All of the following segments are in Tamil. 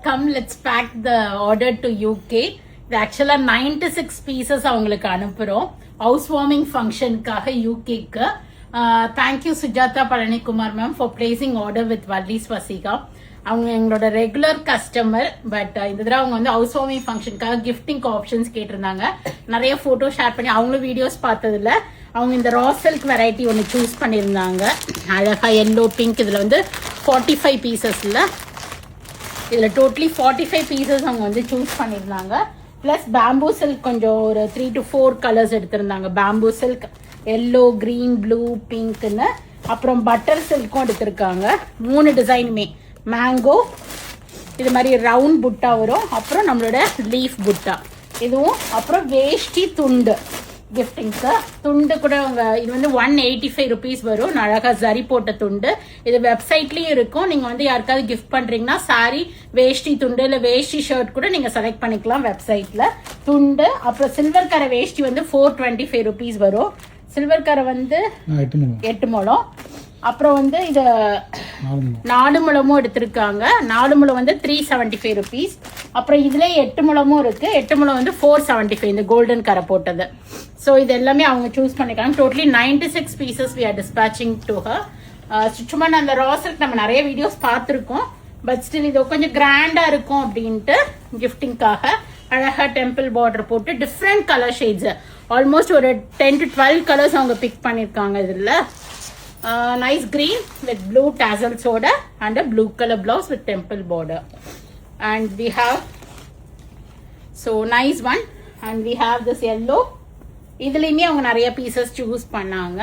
come, let's pack the order to UK. இது ஆக்சுவலா 96 பீசஸ் அவங்களுக்கு அனுப்புறோம் ஹவுஸ் வார்மிங் ஃபங்க்ஷனுக்காக யூகேக்கு. Thank you Sujatha Palanikumar ma'am for placing order with Vallees Vaseeka. அவங்க எங்களோட ரெகுலர் கஸ்டமர். பட் இந்த தடவை அவங்க வந்து ஹவுஸ் வார்மிங் ஃபங்க்ஷனுக்காக கிஃப்டிங் ஆப்ஷன்ஸ் கேட்டிருந்தாங்க. நிறைய போட்டோ ஷேர் பண்ணி அவங்களும் வீடியோஸ் பார்த்ததுல அவங்க இந்த ரா சில்க் வெரைட்டி ஒன்று சூஸ் பண்ணியிருந்தாங்க. அழகா எல்லோ பிங்க். இதில் வந்து 45 பீசஸ்ல இதில் டோட்டலி 45 பீசஸ் அவங்க வந்து சூஸ் பண்ணியிருந்தாங்க. ப்ளஸ் பேம்பூ சில்க் கொஞ்சம் ஒரு 3 to 4 கலர்ஸ் எடுத்திருந்தாங்க. Bamboo silk yellow, green, blue, பிங்க்னு. அப்புறம் பட்டர் சில்க்கும் எடுத்திருக்காங்க. 3 டிசைனுமே மேங்கோ, இது மாதிரி ரவுண்ட் புட்டா வரும். அப்புறம் நம்மளோட லீஃப் புட்டா இதுவும். அப்புறம் வேஷ்டி துண்டு கிஃப்டிங்க்கு. துண்டு கூட அவங்க இது வந்து 185 ருபீஸ் வரும். அழகா ஜரி போட்ட துண்டு. இது வெப்சைட்லயும் இருக்கும். நீங்க வந்து யாருக்காவது கிஃப்ட் பண்றீங்கன்னா சாரி, வேஷ்டி துண்டு இல்ல வேஷ்டி ஷர்ட் கூட நீங்க செலக்ட் பண்ணிக்கலாம் வெப்சைட்ல. துண்டு. அப்புறம் சில்வர் கரை வேஷ்டி வந்து 425 ருபீஸ் வரும். சில்வர் கரை வந்து 8 முழம். அப்புறம் வந்து இது 4 முழமும் எடுத்திருக்காங்க. 4 முழம் வந்து 375 ருபீஸ். அப்புறம் இதுல 8 முழமும் இருக்கு. 8 முழம் வந்து 475, இந்த கோல்டன் கரை போட்டது. ஸோ இது எல்லாமே அவங்க சூஸ் பண்ணிக்கலாம். Totally 96 pieces we are dispatching to her. சும்மா அந்த ரா சில்க் நம்ம நிறைய வீடியோஸ் பார்த்துருக்கோம். பட் ஸ்டில் இது கொஞ்சம் கிராண்டா இருக்கும் அப்படின்ட்டு கிஃப்டிங்காக அழகா டெம்பிள் பார்டர் போட்டு டிஃப்ரெண்ட் கலர் ஷேட்ஸ், ஆல்மோஸ்ட் ஒரு 10 to 12 கலர்ஸ் அவங்க பிக் பண்ணிருக்காங்க. இதுல nice green with blue tassels order and a blue color blouse with temple border. And we have so nice one. And we have this yellow. இதுலயுமே அவங்க நிறைய பீசஸ் சூஸ் பண்ணாங்க.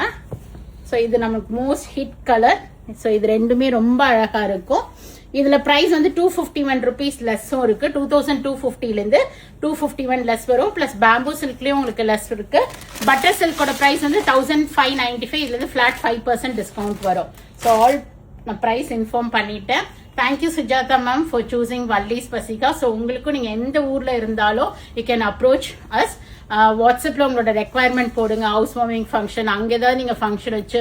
ஸோ இது நமக்கு மோஸ்ட் ஹிட் கலர். ஸோ இது ரெண்டுமே ரொம்ப அழகா இருக்கும். இதுல பிரைஸ் வந்து 251 ருபீஸ் லெஸ்ஸும் இருக்கு. 2250 251 லெஸ் வரும். பிளஸ் பேம்பூ சில்க்லயும் உங்களுக்கு லெஸ் இருக்கு. பட்டர் சில்கோட பிரைஸ் வந்து 1595. இதுல இருந்து பிளாட் 5% டிஸ்கவுண்ட் வரும். ஸோ ஆல் நான் பிரைஸ் இன்ஃபார்ம் பண்ணிட்டேன். Thank you Sujatha ma'am for choosing Vallees Vaseeka. So உங்களுக்கும் நீங்க எந்த ஊர்ல இருந்தாலும் யூ கேன் அப்ரோச் அஸ். வாட்ஸ்அப்ல உங்களோட ரெக்குவயர்மெண்ட் போடுங்க. ஹவுஸ் வார்மிங் ஃபங்க்ஷன், அங்கே ஏதாவது நீங்க ஃபங்க்ஷன் வச்சு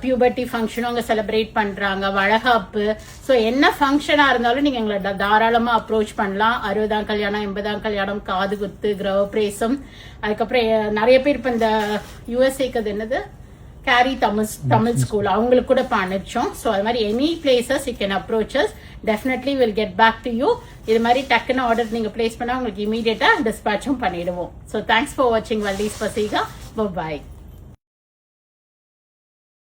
பியூபர்ட்டி ஃபங்க்ஷனும் அங்கே செலிப்ரேட் பண்றாங்க, வளகாப்பு. ஸோ என்ன ஃபங்க்ஷனா இருந்தாலும் நீங்க எங்களை தாராளமா அப்ரோச் பண்ணலாம். 60ஆம் கல்யாணம், 80ஆம் கல்யாணம், காது குத்து, கிரகப்பிரவேசம். அதுக்கப்புறம் நிறைய பேர் இப்ப இந்த யூஎஸ்ஏக்கு அது என்னது கேரி தமிழ் ஸ்கூல் அவங்களுக்கு கூட அனுப்பிச்சோம். ஸோ அது மாதிரி any places you can approaches. Definitely will get back to you. இது மாதிரி டக்குன்னு ஆர்டர் நீங்க பிளேஸ் பண்ணா உங்களுக்கு இமீடியட்டா டிஸ்பேச்சும் பண்ணிடுவோம். ஸோ தேங்க்ஸ் ஃபார் வாட்சிங் வள்ளீஸ் வசீகா. பாய்.